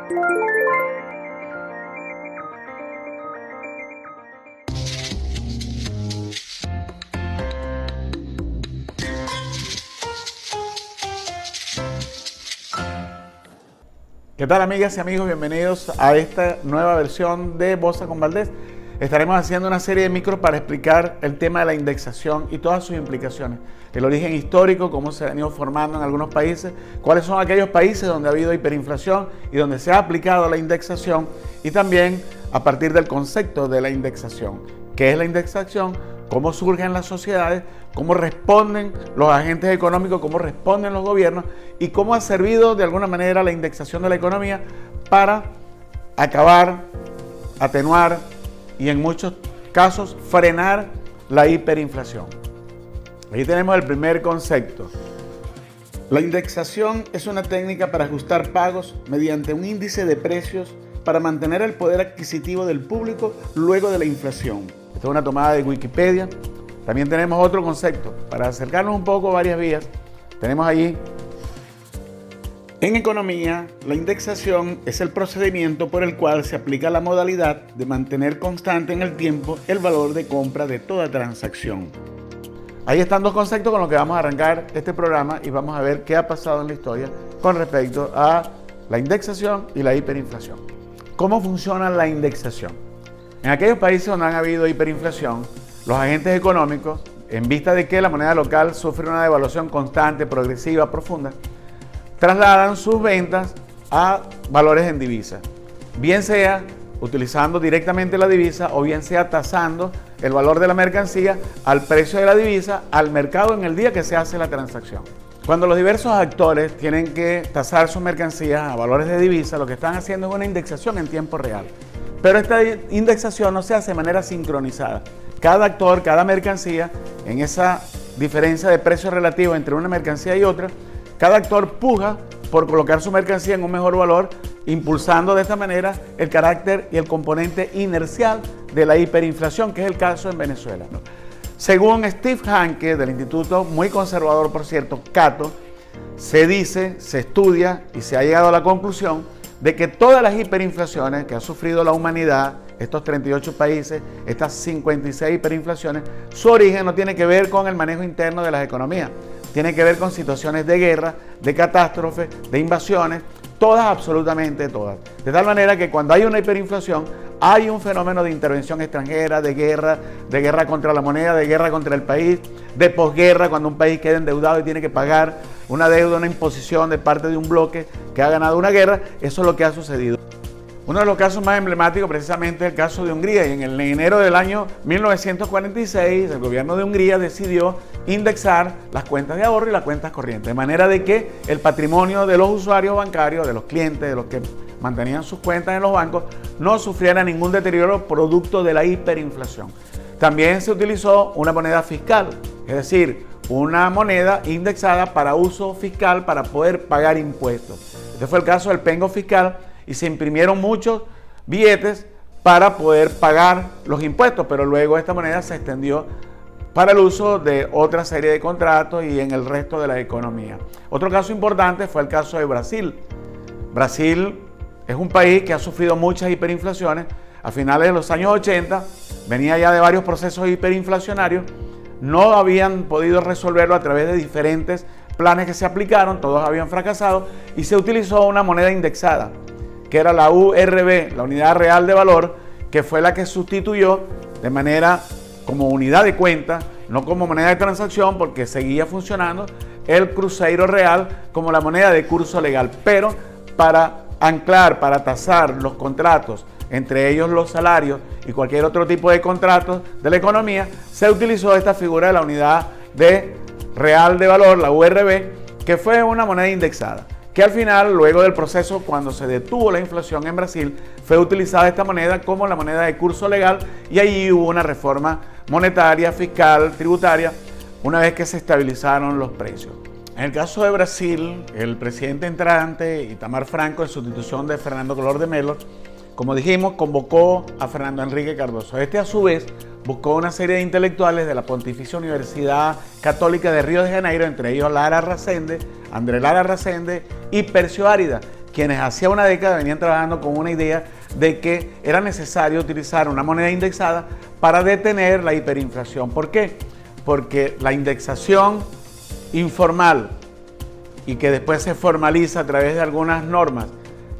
¿Qué tal, amigas y amigos? Bienvenidos a esta nueva versión de Bolsa con Valdés. Estaremos haciendo una serie de micros para explicar el tema de la indexación y todas sus implicaciones. El origen histórico, cómo se ha venido formando en algunos países, cuáles son aquellos países donde ha habido hiperinflación y donde se ha aplicado la indexación, y también a partir del concepto de la indexación. ¿Qué es la indexación? Cómo surgen las sociedades, cómo responden los agentes económicos, cómo responden los gobiernos y cómo ha servido de alguna manera la indexación de la economía para acabar, atenuar y en muchos casos frenar la hiperinflación. Aquí tenemos el primer concepto. La indexación es una técnica para ajustar pagos mediante un índice de precios para mantener el poder adquisitivo del público luego de la inflación. Esta es una tomada de Wikipedia. También tenemos otro concepto. Para acercarnos un poco a varias vías, tenemos allí: en economía, la indexación es el procedimiento por el cual se aplica la modalidad de mantener constante en el tiempo el valor de compra de toda transacción. Ahí están dos conceptos con los que vamos a arrancar este programa y vamos a ver qué ha pasado en la historia con respecto a la indexación y la hiperinflación. ¿Cómo funciona la indexación? En aquellos países donde han habido hiperinflación, los agentes económicos, en vista de que la moneda local sufre una devaluación constante, progresiva, profunda, trasladan sus ventas a valores en divisa, bien sea utilizando directamente la divisa o bien sea tasando el valor de la mercancía al precio de la divisa al mercado en el día que se hace la transacción. Cuando los diversos actores tienen que tasar sus mercancías a valores de divisa, lo que están haciendo es una indexación en tiempo real. Pero esta indexación no se hace de manera sincronizada. Cada actor, cada mercancía, en esa diferencia de precio relativo entre una mercancía y otra, cada actor puja por colocar su mercancía en un mejor valor, impulsando de esta manera el carácter y el componente inercial de la hiperinflación, que es el caso en Venezuela. Según Steve Hanke, del instituto muy conservador, por cierto, Cato, se dice, se estudia y se ha llegado a la conclusión de que todas las hiperinflaciones que ha sufrido la humanidad, estos 38 países, estas 56 hiperinflaciones, su origen no tiene que ver con el manejo interno de las economías, tiene que ver con situaciones de guerra, de catástrofes, de invasiones, todas, absolutamente todas. De tal manera que cuando hay una hiperinflación, hay un fenómeno de intervención extranjera, de guerra contra la moneda, de guerra contra el país, de posguerra, cuando un país queda endeudado y tiene que pagar una deuda, una imposición de parte de un bloque que ha ganado una guerra. Eso es lo que ha sucedido. Uno de los casos más emblemáticos precisamente es el caso de Hungría, y en el enero del año 1946 el gobierno de Hungría decidió indexar las cuentas de ahorro y las cuentas corrientes, de manera de que el patrimonio de los usuarios bancarios, de los clientes, de los que mantenían sus cuentas en los bancos, no sufriera ningún deterioro producto de la hiperinflación. También se utilizó una moneda fiscal, es decir, una moneda indexada para uso fiscal para poder pagar impuestos. Este fue el caso del pengo fiscal, y se imprimieron muchos billetes para poder pagar los impuestos, pero luego esta moneda se extendió para el uso de otra serie de contratos y en el resto de la economía. Otro caso importante fue el caso de Brasil. Brasil es un país que ha sufrido muchas hiperinflaciones. A finales de los años 80 venía ya de varios procesos hiperinflacionarios, no habían podido resolverlo a través de diferentes planes que se aplicaron, todos habían fracasado, y se utilizó una moneda indexada, que era la URB, la unidad real de valor, que fue la que sustituyó de manera como unidad de cuenta, no como moneda de transacción, porque seguía funcionando el cruzeiro real como la moneda de curso legal. Pero para anclar, para tasar los contratos, entre ellos los salarios y cualquier otro tipo de contratos de la economía, se utilizó esta figura de la unidad de real de valor, la URB, que fue una moneda indexada, que al final, luego del proceso, cuando se detuvo la inflación en Brasil, fue utilizada esta moneda como la moneda de curso legal, y allí hubo una reforma monetaria, fiscal, tributaria, una vez que se estabilizaron los precios. En el caso de Brasil, el presidente entrante, Itamar Franco, en sustitución de Fernando Collor de Mello, como dijimos, convocó a Fernando Henrique Cardoso. Este, a su vez, buscó una serie de intelectuales de la Pontificia Universidad Católica de Río de Janeiro, entre ellos Lara Rasende, André Lara Rasende y Percio Árida, quienes hacía una década venían trabajando con una idea de que era necesario utilizar una moneda indexada para detener la hiperinflación. ¿Por qué? Porque la indexación informal y que después se formaliza a través de algunas normas,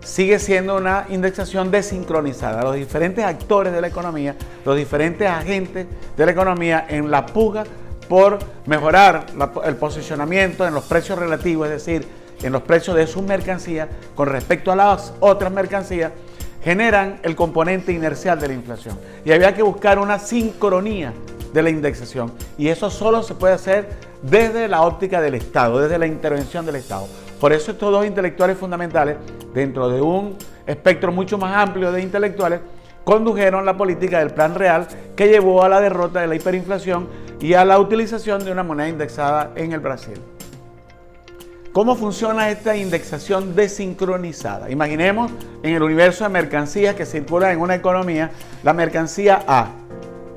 sigue siendo una indexación desincronizada. Los diferentes actores de la economía, los diferentes agentes de la economía en la puja por mejorar el posicionamiento en los precios relativos, es decir, en los precios de sus mercancías con respecto a las otras mercancías, generan el componente inercial de la inflación. Y había que buscar una sincronía de la indexación. Y eso solo se puede hacer desde la óptica del Estado, desde la intervención del Estado. Por eso estos dos intelectuales fundamentales, dentro de un espectro mucho más amplio de intelectuales, condujeron la política del Plan Real que llevó a la derrota de la hiperinflación y a la utilización de una moneda indexada en el Brasil. ¿Cómo funciona esta indexación desincronizada? Imaginemos en el universo de mercancías que circulan en una economía, la mercancía A.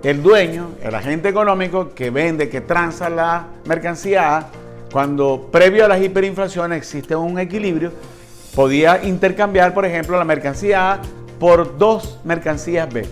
El dueño, el agente económico que vende, que transa la mercancía A, cuando previo a las hiperinflaciones existe un equilibrio, podía intercambiar, por ejemplo, la mercancía A por dos mercancías B.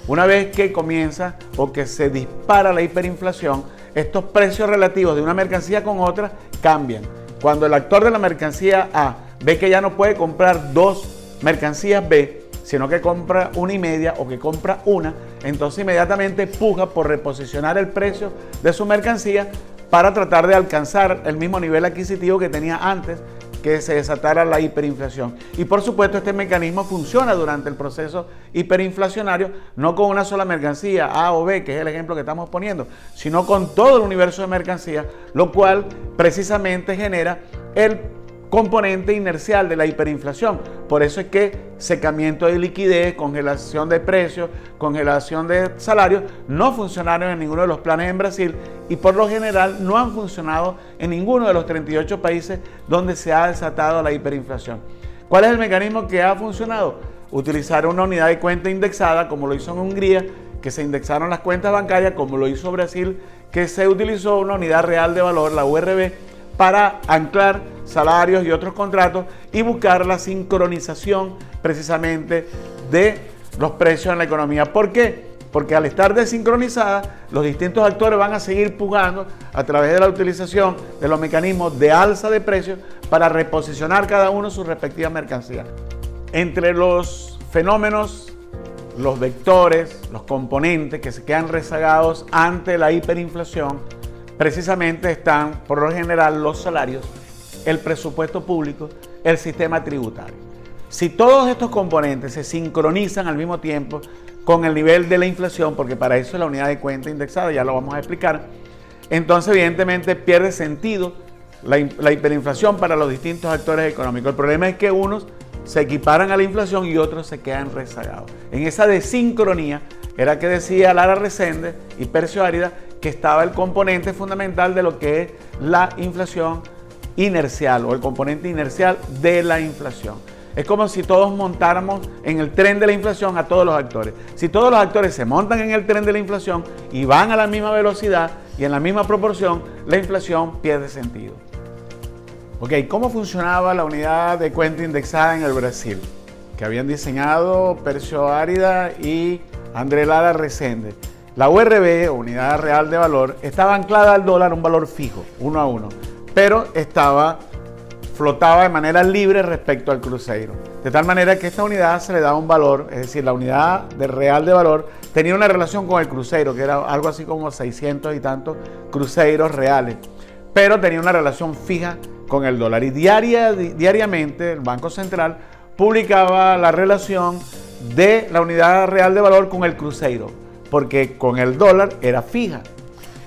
Una vez que comienza o que se dispara la hiperinflación, estos precios relativos de una mercancía con otra cambian. Cuando el actor de la mercancía A ve que ya no puede comprar dos mercancías B, sino que compra una y media o que compra una, entonces inmediatamente puja por reposicionar el precio de su mercancía para tratar de alcanzar el mismo nivel adquisitivo que tenía antes que se desatara la hiperinflación. Y por supuesto este mecanismo funciona durante el proceso hiperinflacionario, no con una sola mercancía A o B, que es el ejemplo que estamos poniendo, sino con todo el universo de mercancías, lo cual precisamente genera el componente inercial de la hiperinflación. Por eso es que secamiento de liquidez, congelación de precios, congelación de salarios no funcionaron en ninguno de los planes en Brasil y por lo general no han funcionado en ninguno de los 38 países donde se ha desatado la hiperinflación. ¿Cuál es el mecanismo que ha funcionado? Utilizar una unidad de cuenta indexada, como lo hizo en Hungría, que se indexaron las cuentas bancarias, como lo hizo Brasil, que se utilizó una unidad real de valor, la URB, para anclar salarios y otros contratos y buscar la sincronización precisamente de los precios en la economía. ¿Por qué? Porque al estar desincronizada, los distintos actores van a seguir pujando a través de la utilización de los mecanismos de alza de precios para reposicionar cada uno sus respectivas mercancías. Entre los fenómenos, los vectores, los componentes que se quedan rezagados ante la hiperinflación, precisamente están, por lo general, los salarios, el presupuesto público, el sistema tributario. Si todos estos componentes se sincronizan al mismo tiempo con el nivel de la inflación, porque para eso es la unidad de cuenta indexada, ya lo vamos a explicar, entonces evidentemente pierde sentido la hiperinflación para los distintos actores económicos. El problema es que unos se equiparan a la inflación y otros se quedan rezagados. En esa desincronía era que decía Lara Resende y Percio Árida que estaba el componente fundamental de lo que es la inflación inercial o el componente inercial de la inflación. Es como si todos montáramos en el tren de la inflación a todos los actores. Si todos los actores se montan en el tren de la inflación y van a la misma velocidad y en la misma proporción, la inflación pierde sentido. Ok, ¿cómo funcionaba la unidad de cuenta indexada en el Brasil? Que habían diseñado Percio Árida y André Lara Resende. La URB, Unidad Real de Valor, estaba anclada al dólar, un valor fijo, 1 a 1, pero flotaba de manera libre respecto al cruzeiro. De tal manera que esta unidad se le daba un valor, es decir, la unidad de real de valor tenía una relación con el cruzeiro, que era algo así como 600 y tantos cruzeiros reales, pero tenía una relación fija con el dólar. Y diariamente el Banco Central publicaba la relación de la unidad real de valor con el cruzeiro, porque con el dólar era fija,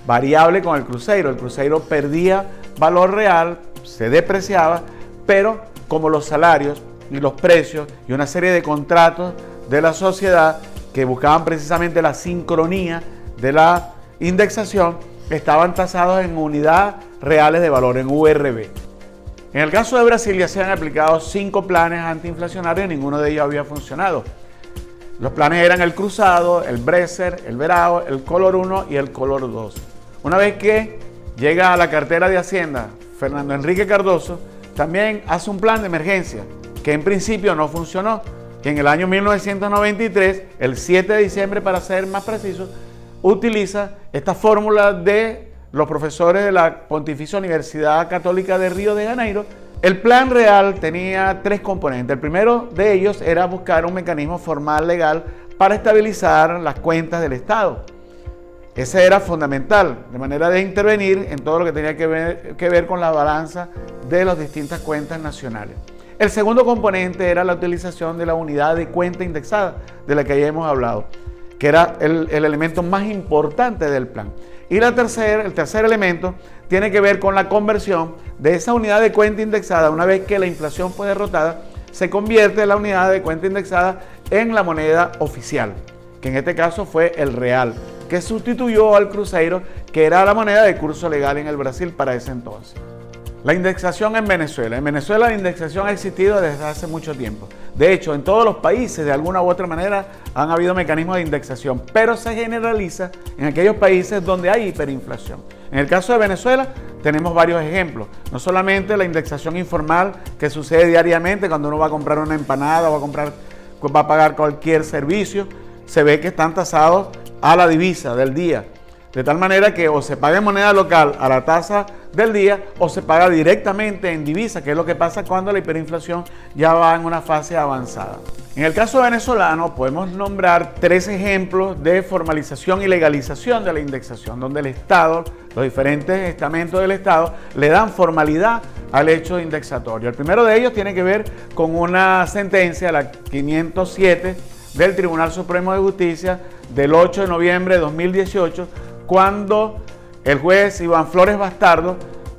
variable con el cruzeiro perdía valor real, se depreciaba, pero como los salarios y los precios y una serie de contratos de la sociedad que buscaban precisamente la sincronía de la indexación, estaban tasados en unidades reales de valor, en URB. En el caso de Brasil ya se han aplicado 5 planes antiinflacionarios y ninguno de ellos había funcionado. Los planes eran el cruzado, el Bresser, el Verao, el Color 1 y el Color 2. Una vez que llega a la cartera de Hacienda Fernando Henrique Cardoso, también hace un plan de emergencia que en principio no funcionó. Que en el año 1993, el 7 de diciembre para ser más preciso, utiliza esta fórmula de los profesores de la Pontificia Universidad Católica de Río de Janeiro. El plan real tenía 3 componentes. El primero de ellos era buscar un mecanismo formal legal para estabilizar las cuentas del Estado. Ese era fundamental, de manera de intervenir en todo lo que tenía que ver con la balanza de las distintas cuentas nacionales. El segundo componente era la utilización de la unidad de cuenta indexada, de la que ya hemos hablado, que era el elemento más importante del plan. Y el tercer elemento tiene que ver con la conversión de esa unidad de cuenta indexada. Una vez que la inflación fue derrotada, se convierte la unidad de cuenta indexada en la moneda oficial, que en este caso fue el real, que sustituyó al cruzeiro, que era la moneda de curso legal en el Brasil para ese entonces. La indexación en Venezuela. En Venezuela la indexación ha existido desde hace mucho tiempo. De hecho, en todos los países, de alguna u otra manera, han habido mecanismos de indexación, pero se generaliza en aquellos países donde hay hiperinflación. En el caso de Venezuela, tenemos varios ejemplos. No solamente la indexación informal que sucede diariamente cuando uno va a comprar una empanada o va a pagar cualquier servicio, se ve que están tasados a la divisa del día. De tal manera que o se paga en moneda local a la tasa del día o se paga directamente en divisa, que es lo que pasa cuando la hiperinflación ya va en una fase avanzada. En el caso venezolano podemos nombrar 3 ejemplos de formalización y legalización de la indexación, donde el Estado, los diferentes estamentos del Estado, le dan formalidad al hecho indexatorio. El primero de ellos tiene que ver con una sentencia, la 507 del Tribunal Supremo de Justicia del 8 de noviembre de 2018, cuando el juez Iván Flores Bastardo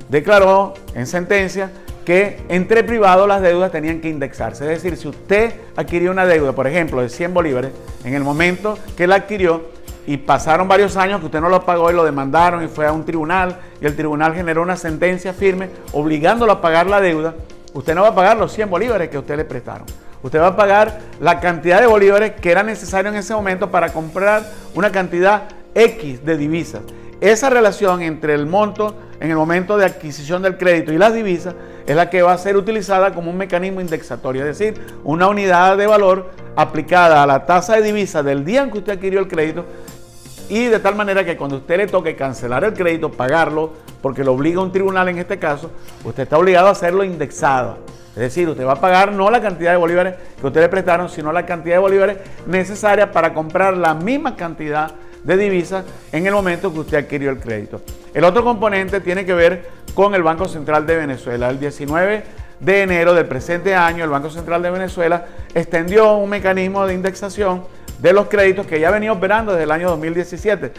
declaró en sentencia que entre privados las deudas tenían que indexarse. Es decir, si usted adquirió una deuda, por ejemplo, de 100 bolívares, en el momento que la adquirió y pasaron varios años que usted no lo pagó y lo demandaron y fue a un tribunal y el tribunal generó una sentencia firme obligándolo a pagar la deuda, usted no va a pagar los 100 bolívares que usted le prestaron. Usted va a pagar la cantidad de bolívares que era necesario en ese momento para comprar una cantidad X de divisas. Esa relación entre el monto en el momento de adquisición del crédito y las divisas es la que va a ser utilizada como un mecanismo indexatorio, es decir, una unidad de valor aplicada a la tasa de divisas del día en que usted adquirió el crédito, y de tal manera que cuando usted le toque cancelar el crédito, pagarlo, porque lo obliga un tribunal en este caso, usted está obligado a hacerlo indexado. Es decir, usted va a pagar no la cantidad de bolívares que usted le prestaron, sino la cantidad de bolívares necesaria para comprar la misma cantidad de divisas en el momento que usted adquirió el crédito. El otro componente tiene que ver con el Banco Central de Venezuela. El 19 de enero del presente año, el Banco Central de Venezuela extendió un mecanismo de indexación de los créditos que ya venía operando desde el año 2017,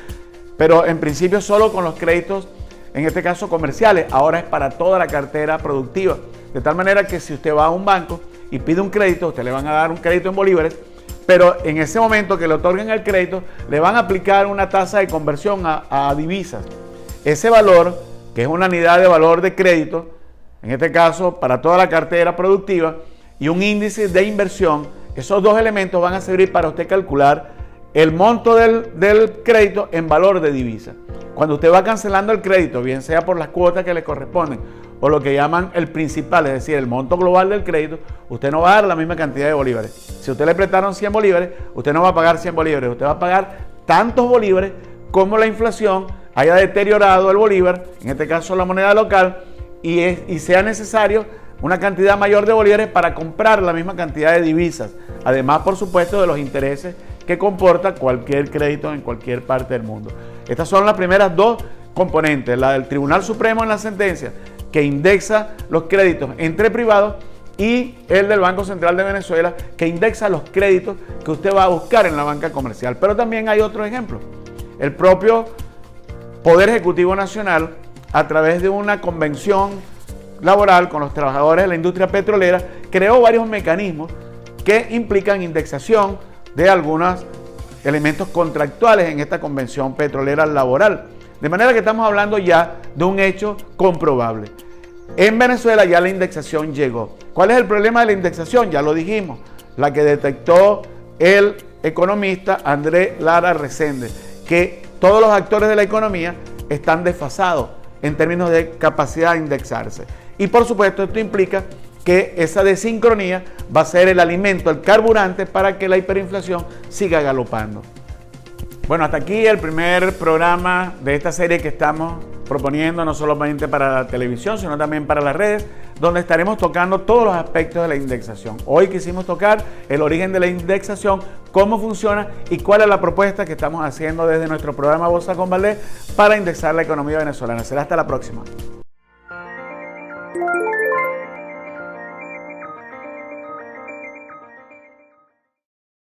pero en principio solo con los créditos, en este caso comerciales. Ahora es para toda la cartera productiva, de tal manera que si usted va a un banco y pide un crédito, usted le van a dar un crédito en bolívares, pero en ese momento que le otorguen el crédito, le van a aplicar una tasa de conversión a divisas. Ese valor, que es una unidad de valor de crédito, en este caso para toda la cartera productiva, y un índice de inversión, esos dos elementos van a servir para usted calcular el monto del crédito en valor de divisa. Cuando usted va cancelando el crédito, bien sea por las cuotas que le corresponden o lo que llaman el principal, es decir, el monto global del crédito, usted no va a dar la misma cantidad de bolívares. Si usted le prestaron 100 bolívares, usted no va a pagar 100 bolívares, usted va a pagar tantos bolívares como la inflación haya deteriorado el bolívar, en este caso la moneda local, y sea necesario una cantidad mayor de bolívares para comprar la misma cantidad de divisas. Además, por supuesto, de los intereses que comporta cualquier crédito en cualquier parte del mundo. Estas son las primeras dos componentes, la del Tribunal Supremo en la sentencia, que indexa los créditos entre privados, y el del Banco Central de Venezuela, que indexa los créditos que usted va a buscar en la banca comercial. Pero también hay otro ejemplo. El propio Poder Ejecutivo Nacional, a través de una convención laboral con los trabajadores de la industria petrolera, creó varios mecanismos que implican indexación de algunos elementos contractuales en esta convención petrolera laboral. De manera que estamos hablando ya de un hecho comprobable. En Venezuela ya la indexación llegó. ¿Cuál es el problema de la indexación? Ya lo dijimos, la que detectó el economista Andrés Lara Resende, que todos los actores de la economía están desfasados en términos de capacidad de indexarse. Y por supuesto esto implica que esa desincronía va a ser el alimento, el carburante para que la hiperinflación siga galopando. Bueno, hasta aquí el primer programa de esta serie que estamos proponiendo, no solamente para la televisión, sino también para las redes, donde estaremos tocando todos los aspectos de la indexación. Hoy quisimos tocar el origen de la indexación, cómo funciona y cuál es la propuesta que estamos haciendo desde nuestro programa Bolsa con Valdés para indexar la economía venezolana. Será hasta la próxima.